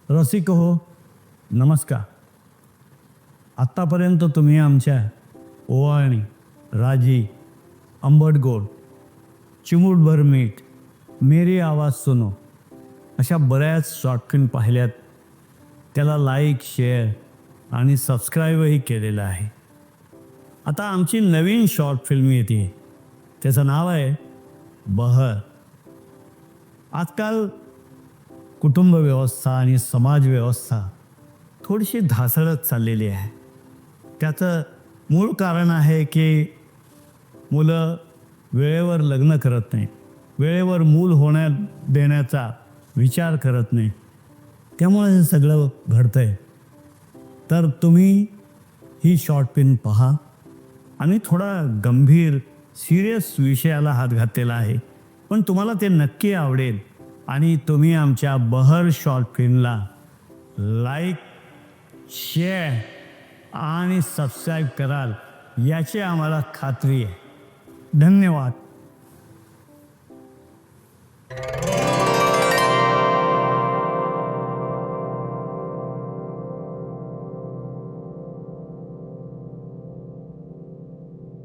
रसिक हो, नमस्कार. आत्तापर्यंत तुम्ही आमच्या ओवाळणी, राजी, आंबट गोड, चिमूटभर मीठ, मेरी आवाज सुनो अशा बऱ्याच शॉर्ट फिल्म पाहिल्यात. त्याला लाईक, शेअर आणि सबस्क्राईबही केलेलं आहे. आता आमची नवीन शॉर्ट फिल्म येते, त्याचं नाव आहे बहर. आजकाल कुटुंब व्यवस्था आणि समाज व्यवस्था थोडीशी ढासळत चाललेली आहे. त्याचं मूळ कारण आहे की मुलं वेळेवर लग्न करत नाही, वेळेवर मूल होण्यात देण्याचा विचार करत नाही. त्यामुळे हे सगळं घडतंय. तर तुम्ही ही शॉर्ट फिल्म पहा आणि थोडा गंभीर सिरियस विषयाला हात घातलेला आहे, पण तुम्हाला ते नक्की आवडेल आणि तुम्ही आमच्या बहर शॉर्ट फिल्मला लाईक, शेअर आणि सबस्क्राईब कराल याची आम्हाला खात्री आहे. धन्यवाद.